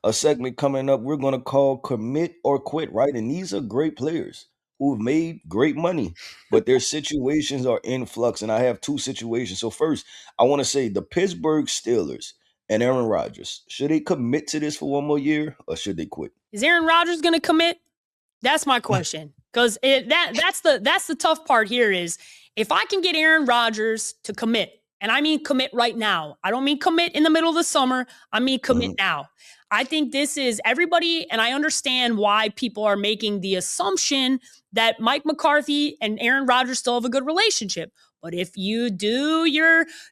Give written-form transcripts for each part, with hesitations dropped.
a segment coming up we're going to call Commit or Quit, right? And these are great players who've made great money, but their situations are in flux. And I have two situations. So, first, I want to say the Pittsburgh Steelers and Aaron Rodgers, should they commit to this for one more year or should they quit? Is Aaron Rodgers going to commit? That's my question. Because that's the tough part here is if I can get Aaron Rodgers to commit, and I mean commit right now. I don't mean commit in the middle of the summer. I mean commit now. I think this is everybody, and I understand why people are making the assumption that Mike McCarthy and Aaron Rodgers still have a good relationship. But if you do,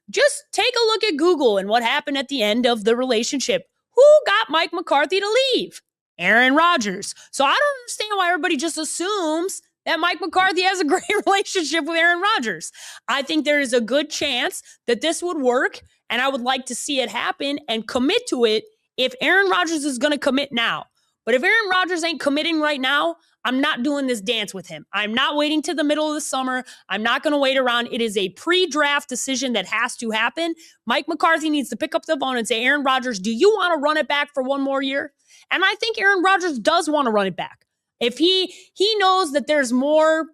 just take a look at Google and what happened at the end of the relationship. Who got Mike McCarthy to leave? Aaron Rodgers. So I don't understand why everybody just assumes that Mike McCarthy has a great relationship with Aaron Rodgers. I think there is a good chance that this would work, and I would like to see it happen and commit to it if Aaron Rodgers is going to commit now. But if Aaron Rodgers ain't committing right now, I'm not doing this dance with him. I'm not waiting to the middle of the summer. I'm not going to wait around. It is a pre-draft decision that has to happen. Mike McCarthy needs to pick up the phone and say, Aaron Rodgers, do you want to run it back for one more year? And I think Aaron Rodgers does want to run it back. If he knows that there's more,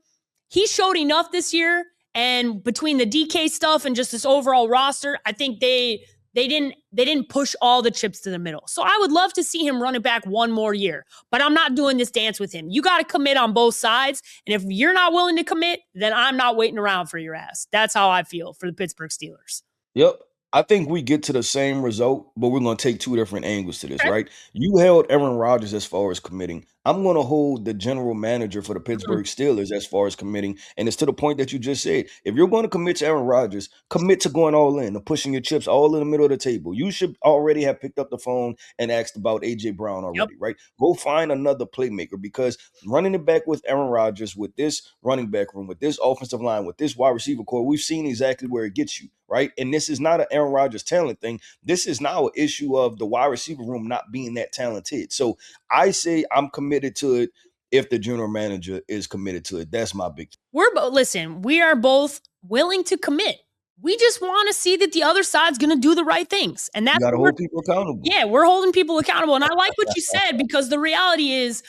he showed enough this year, and between the DK stuff and just this overall roster, I think they didn't push all the chips to the middle. So I would love to see him run it back one more year, but I'm not doing this dance with him. You got to commit on both sides. And if you're not willing to commit, then I'm not waiting around for your ass. That's how I feel for the Pittsburgh Steelers. Yep. I think we get to the same result, but we're going to take two different angles to this, right? You held Aaron Rodgers as far as committing. I'm going to hold the general manager for the Pittsburgh Steelers as far as committing. And it's to the point that you just said. If you're going to commit to Aaron Rodgers, commit to going all in, to pushing your chips all in the middle of the table. You should already have picked up the phone and asked about A.J. Brown already, right? Go find another playmaker, because running it back with Aaron Rodgers, with this running back room, with this offensive line, with this wide receiver core, we've seen exactly where it gets you, right? And this is not an Aaron Rodgers talent thing. This is now an issue of the wide receiver room not being that talented. So I say I'm committed to it if the general manager is committed to it. That's my big thing. Listen, we are both willing to commit. We just want to see that the other side's going to do the right things. And that's got to hold people accountable. Yeah, we're holding people accountable. And I like what you said, because the reality is,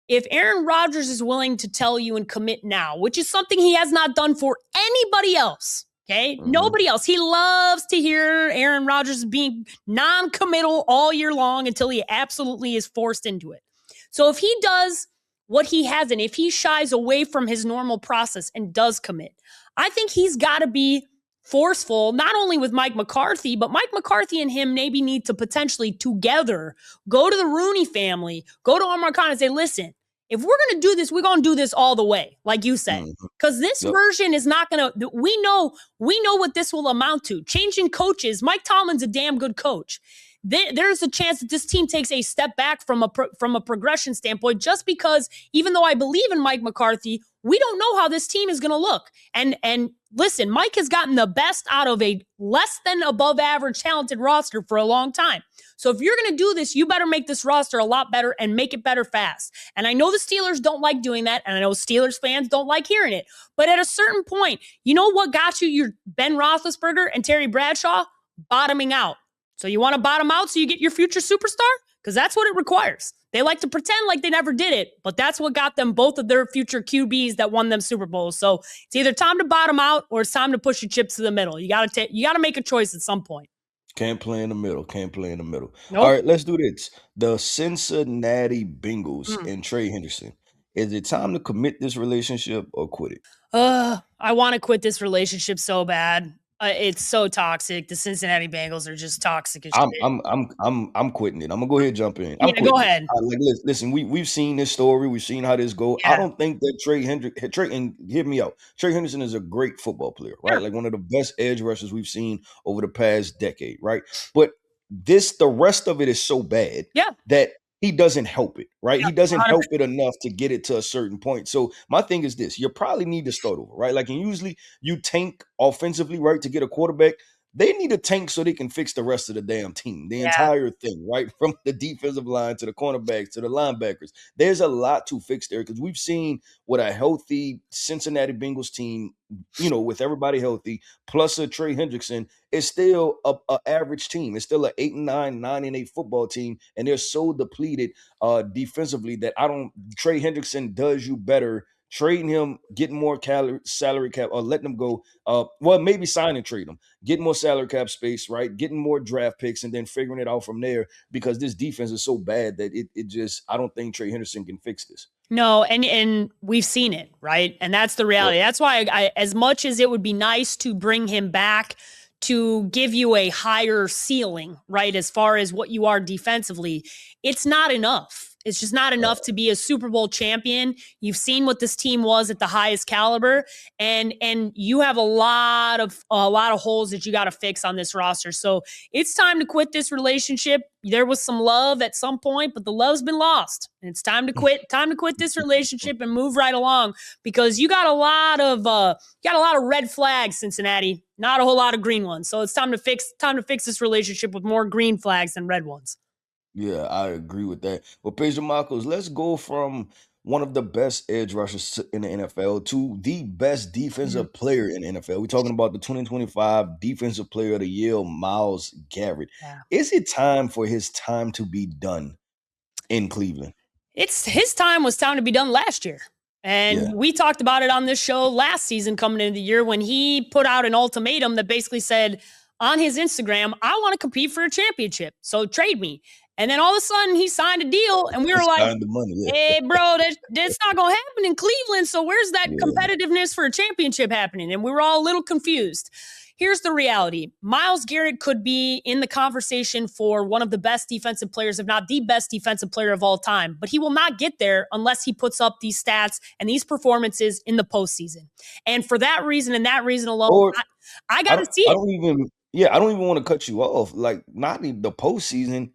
if Aaron Rodgers is willing to tell you and commit now, which is something he has not done for anybody else, okay? Nobody else. He loves to hear Aaron Rodgers being non-committal all year long until he absolutely is forced into it. So if he does what he hasn't, if he shies away from his normal process and does commit, I think he's got to be forceful, not only with Mike McCarthy, but Mike McCarthy and him maybe need to potentially together go to the Rooney family, go to Omar Khan and say, listen, if we're going to do this, we're going to do this all the way, like you said, because this version is not going to, we know what this will amount to. Changing coaches. Mike Tomlin's a damn good coach. There's a chance that this team takes a step back from a progression standpoint, just because, even though I believe in Mike McCarthy, we don't know how this team is going to look. And listen, Mike has gotten the best out of a less than above average talented roster for a long time. So if you're going to do this, you better make this roster a lot better and make it better fast. And I know the Steelers don't like doing that, and I know Steelers fans don't like hearing it. But at a certain point, you know what got you your Ben Roethlisberger and Terry Bradshaw? Bottoming out. So you want to bottom out so you get your future superstar? Because that's what it requires. They like to pretend like they never did it, but that's what got them both of their future QBs that won them Super Bowls. So it's either time to bottom out or it's time to push your chips to the middle. You got to make a choice at some point. Can't play in the middle. Nope. All right, let's do this. The Cincinnati Bengals and Trey Henderson. Is it time to commit this relationship or quit it? I want to quit this relationship so bad. It's so toxic. The Cincinnati Bengals are just toxic as shit. I'm quitting it. I'm gonna go ahead and jump in. Go ahead. Listen, we've seen this story. We've seen how this go. Yeah. I don't think that and hear me out. Trey Henderson is a great football player, right? Sure. Like one of the best edge rushers we've seen over the past decade, right? But the rest of it is so bad that he doesn't help it, right? He doesn't help it enough to get it to a certain point. So my thing is this: you probably need to start over, right? Like, and usually you tank offensively, right, to get a quarterback. They need a tank so they can fix the rest of the damn team, the Yeah. entire thing, right? From the defensive line to the cornerbacks to the linebackers. There's a lot to fix there because we've seen what a healthy Cincinnati Bengals team, with everybody healthy, plus a Trey Hendrickson, is still a average team. It's still an 8-9, 9-8 football team, and they're so depleted defensively that Trey Hendrickson does you better trading him, getting more salary cap, or letting him go. Well, maybe sign and trade him, getting more salary cap space, right? Getting more draft picks, and then figuring it out from there because this defense is so bad that it just I don't think Trey Henderson can fix this. No, and we've seen it, right? And that's the reality. Yep. That's why as much as it would be nice to bring him back to give you a higher ceiling, right, as far as what you are defensively, it's not enough. It's just not enough to be a Super Bowl champion. You've seen what this team was at the highest caliber, and you have a lot of holes that you got to fix on this roster. So it's time to quit this relationship. There was some love at some point, but the love's been lost. And it's time to quit. Time to quit this relationship and move right along because you got a lot of red flags, Cincinnati. Not a whole lot of green ones. So it's time to fix this relationship with more green flags than red ones. Yeah, I agree with that. But Paige Dimakos, let's go from one of the best edge rushers in the NFL to the best Mm-hmm. defensive player in the NFL. We're talking about the 2025 Defensive Player of the Year, Myles Garrett. Yeah. Is it time for his time to be done in Cleveland? It's his time was time to be done last year. And Yeah. we talked about it on this show last season coming into the year when he put out an ultimatum that basically said on his Instagram, I want to compete for a championship. So trade me. And then all of a sudden he signed a deal and we were It's like, time the money. Yeah. hey, bro, that's not going to happen in Cleveland. So where's that Yeah. competitiveness for a championship happening? And we were all a little confused. Here's the reality. Myles Garrett could be in the conversation for one of the best defensive players, if not the best defensive player of all time, but he will not get there unless he puts up these stats and these performances in the postseason. And for that reason and that reason alone, Or I got to see I it. don't even I don't even want to cut you off. Like not in the postseason.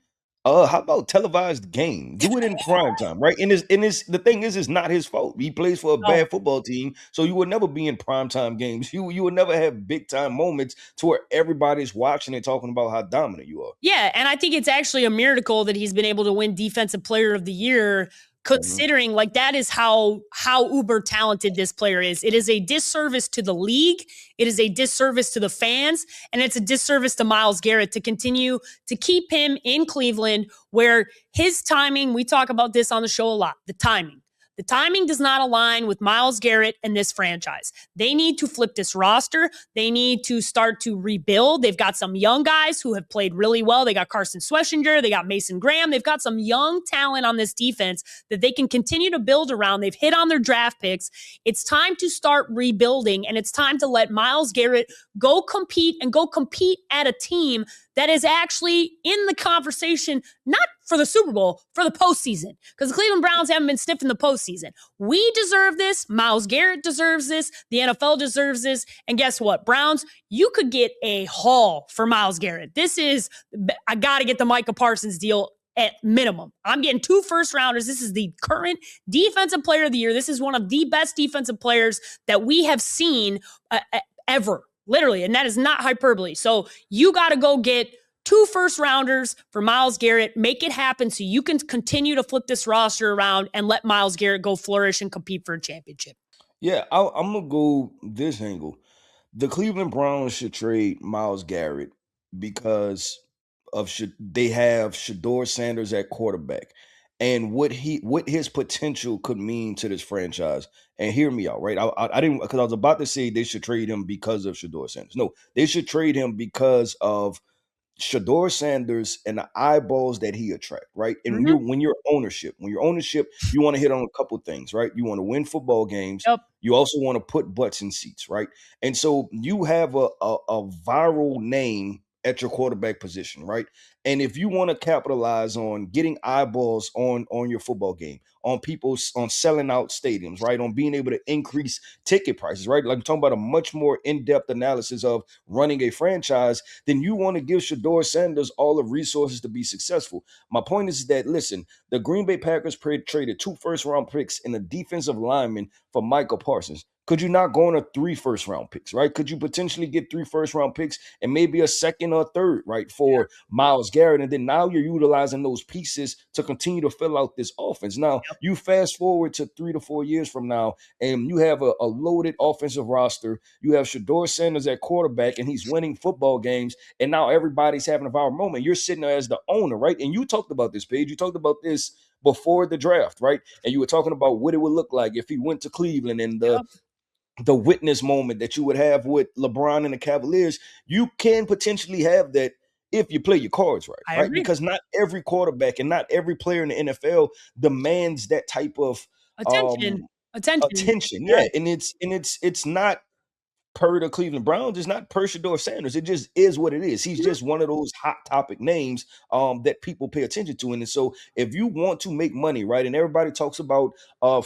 How about televised game? Do it in prime time, right? And the thing is, it's not his fault. He plays for a Oh, bad football team, so you will never be in prime time games. You will never have big time moments to where everybody's watching and talking about how dominant you are. yeah, and I think it's actually a miracle that he's been able to win Defensive Player of the Year, Mhm. considering like that is how uber talented this player is. It is a disservice to the league, it is a disservice to the fans, and it's a disservice to Myles Garrett to continue to keep him in Cleveland, where his timing. We talk about this on the show a lot. The timing. The timing does not align with Myles Garrett and this franchise. They need to flip this roster. They need to start to rebuild. They've got some young guys who have played really well. They got Carson Schwessinger. They got Mason Graham. They've got some young talent on this defense that they can continue to build around. They've hit on their draft picks. It's time to start rebuilding, and it's time to let Myles Garrett go compete at a team that is actually in the conversation, not for the Super Bowl, for the postseason. Because the Cleveland Browns haven't been sniffing the postseason. We deserve this. Myles Garrett deserves this. The NFL deserves this. And guess what? Browns, you could get a haul for Myles Garrett. I got to get the Micah Parsons deal at minimum. I'm getting 2 first rounders. This is the current defensive player of the year. This is one of the best defensive players that we have seen ever. Literally, and that is not hyperbole. So you got to go get 2 first rounders for Myles Garrett, make it happen so you can continue to flip this roster around and let Myles Garrett go flourish and compete for a championship. Yeah, I'm gonna go this angle. The Cleveland Browns should trade Myles Garrett because they have Shador Sanders at quarterback and what his potential could mean to this franchise. And hear me out, right? I didn't because I was about to say they should trade him because of Shador Sanders. No, they should trade him because of Shador Sanders and the eyeballs that he attract, right? And Mm-hmm. when you're ownership, you want to hit on a couple things, right? You want to win football games. Yep. You also want to put butts in seats, right? And so you have a viral name at your quarterback position, right? And if you want to capitalize on getting eyeballs on your football game, on selling out stadiums, right? On being able to increase ticket prices, right? Like I'm talking about a much more in-depth analysis of running a franchise, then you want to give Shador Sanders all the resources to be successful. My point is that, listen, the Green Bay Packers traded 2 first-round picks and a defensive lineman for Michael Parsons. Could you not go on a 3 first-round picks, right? Could you potentially get 3 first-round picks and maybe a second or third, right, for Myles Garrett? And then now you're utilizing those pieces to continue to fill out this offense. Now, Yep. you fast forward to 3 to 4 years from now, and you have a loaded offensive roster. You have Shedeur Sanders at quarterback, and he's winning football games. And now everybody's having a viral moment. You're sitting there as the owner, right? And you talked about this, Paige. You talked about this before the draft, right? And you were talking about what it would look like if he went to Cleveland and the witness moment that you would have with LeBron and the Cavaliers. You can potentially have that if you play your cards right, I right? agree. Because not every quarterback and not every player in the NFL demands that type of Attention. attention. Yeah, Right. and it's not per the Cleveland Browns. It's not per Shedeur Sanders. It just is what it is. He's Mhm. just one of those hot topic names that people pay attention to. And so if you want to make money, right, and everybody talks about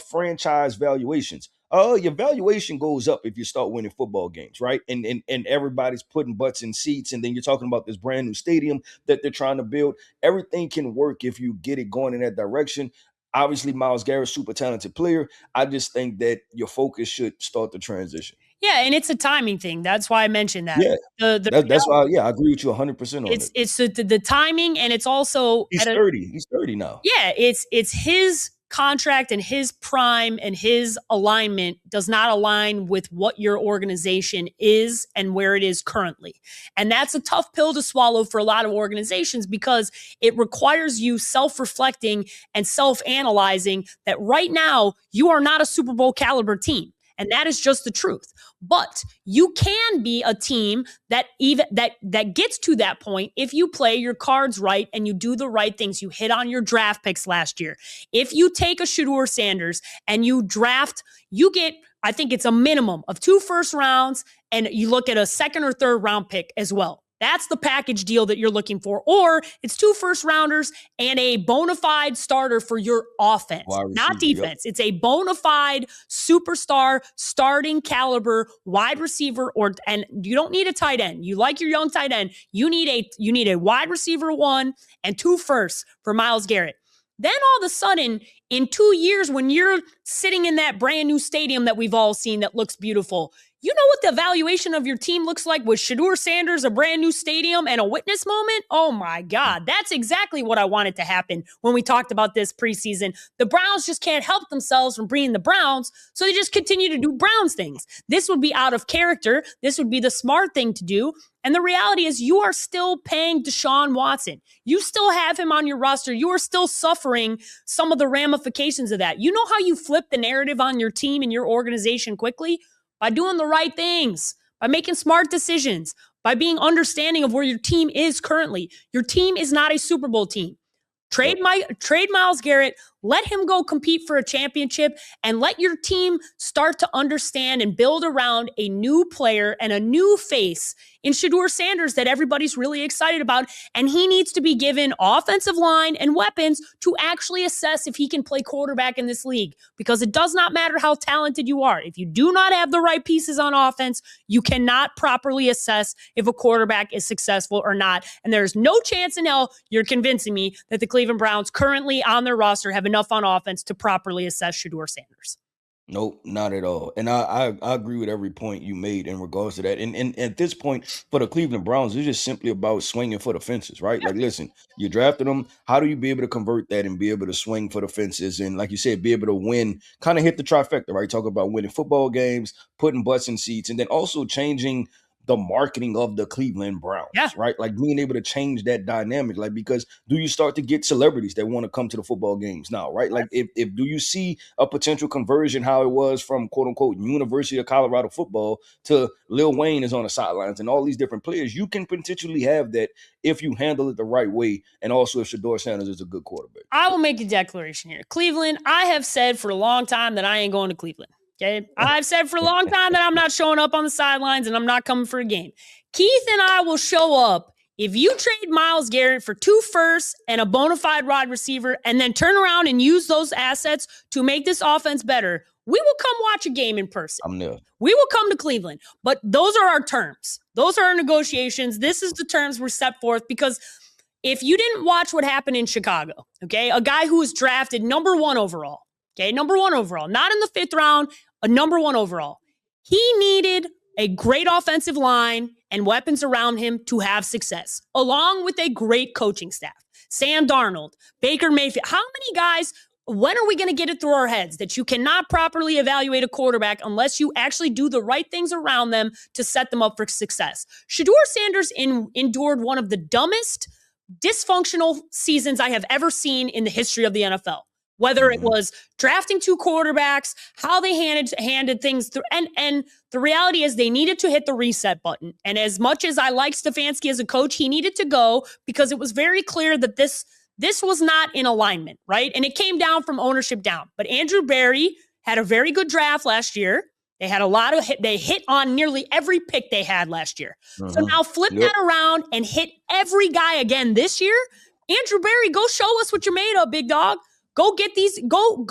franchise valuations, your valuation goes up if you start winning football games, right? And everybody's putting butts in seats, and then you're talking about this brand new stadium that they're trying to build. Everything can work if you get it going in that direction. Obviously, Myles Garrett, super talented player. I just think that your focus should start the transition. Yeah, and it's a timing thing. That's why I mentioned that. Yeah, The that's why. Yeah, I agree with you 100% on it. it's the timing, and it's also He's at a 30. He's 30 now. yeah, it's his contract and his prime and his alignment does not align with what your organization is and where it is currently. And that's a tough pill to swallow for a lot of organizations because it requires you self-reflecting and self-analyzing that right now you are not a Super Bowl caliber team. And that is just the truth. But you can be a team that gets to that point if you play your cards right and you do the right things. You hit on your draft picks last year. If you take a Shedeur Sanders and you draft, you get, I think it's a minimum of 2 first rounds, and you look at a second or third round pick as well. That's the package deal that you're looking for. Or it's 2 first rounders and a bona fide starter for your offense, not defense. Yep. It's a bona fide superstar, starting caliber wide receiver, and you don't need a tight end. You like your young tight end. You need a wide receiver 1 and 2 firsts for Myles Garrett. Then all of a sudden, in 2 years, when you're sitting in that brand new stadium that we've all seen that looks beautiful, you know what the evaluation of your team looks like with Shedeur Sanders, a brand new stadium, and a witness moment? Oh my God, that's exactly what I wanted to happen when we talked about this preseason. The Browns just can't help themselves from being the Browns, so they just continue to do Browns things. This would be out of character. This would be the smart thing to do. And the reality is you are still paying Deshaun Watson. You still have him on your roster. You are still suffering some of the ramifications of that. You know how you flip the narrative on your team and your organization quickly? By doing the right things, by making smart decisions, by being understanding of where your team is currently. Your team is not a Super Bowl team. Trade Myles Garrett, let him go compete for a championship, and let your team start to understand and build around a new player and a new face in Shedeur Sanders that everybody's really excited about. And he needs to be given offensive line and weapons to actually assess if he can play quarterback in this league, because it does not matter how talented you are. If you do not have the right pieces on offense, you cannot properly assess if a quarterback is successful or not. And there's no chance in hell you're convincing me that the Cleveland Browns currently on their roster have enough on offense to properly assess Shedeur Sanders. Nope, not at all. And I agree with every point you made in regards to that. And at this point, for the Cleveland Browns, it's just simply about swinging for the fences, right? Like, listen, you drafted them. How do you be able to convert that and be able to swing for the fences? And like you said, be able to win, kind of hit the trifecta, right? Talk about winning football games, putting butts in seats, and then also changing the marketing of the Cleveland Browns, right? Like being able to change that dynamic, like, because do you start to get celebrities that want to come to the football games now, right? Like if do you see a potential conversion how it was from quote unquote University of Colorado football to Lil Wayne is on the sidelines and all these different players? You can potentially have that if you handle it the right way, and also if Shedeur Sanders is a good quarterback. I will make a declaration here. Cleveland, I have said for a long time that I ain't going to Cleveland. Okay. I've said for a long time that I'm not showing up on the sidelines and I'm not coming for a game. Keith and I will show up if you trade Myles Garrett for 2 firsts and a bona fide wide receiver, and then turn around and use those assets to make this offense better. We will come watch a game in person. I'm there. We will come to Cleveland, but those are our terms. Those are our negotiations. This is the terms we're set forth, because if you didn't watch what happened in Chicago, okay, a guy who was drafted number 1 overall, okay, number 1 overall, not in the 5th round, a number 1 overall. He needed a great offensive line and weapons around him to have success, along with a great coaching staff. Sam Darnold, Baker Mayfield. How many guys, when are we going to get it through our heads that you cannot properly evaluate a quarterback unless you actually do the right things around them to set them up for success? Shedeur Sanders endured one of the dumbest, dysfunctional seasons I have ever seen in the history of the NFL. Whether it was drafting 2 quarterbacks, how they handed things through. And the reality is they needed to hit the reset button. And as much as I like Stefanski as a coach, he needed to go because it was very clear that this was not in alignment, right? And it came down from ownership down. But Andrew Berry had a very good draft last year. They had a lot of they hit on nearly every pick they had last year. So now flip that around and hit every guy again this year. Andrew Berry, go show us what you're made of, big dog. Go get these, go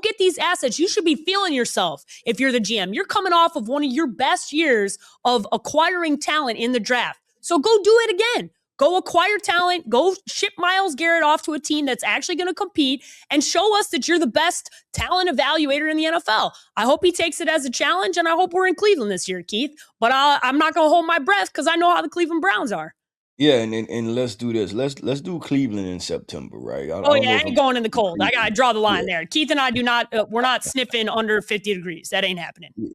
get these assets. You should be feeling yourself if you're the GM. You're coming off of one of your best years of acquiring talent in the draft. So go do it again. Go acquire talent. Go ship Myles Garrett off to a team that's actually going to compete and show us that you're the best talent evaluator in the NFL. I hope he takes it as a challenge, and I hope we're in Cleveland this year, Keith. But I'm not going to hold my breath because I know how the Cleveland Browns are. Yeah, and let's do this. Let's do Cleveland in September, right? I ain't going in the cold. I gotta draw the line there. Keith and I do not. We're not sniffing under 50 degrees. That ain't happening.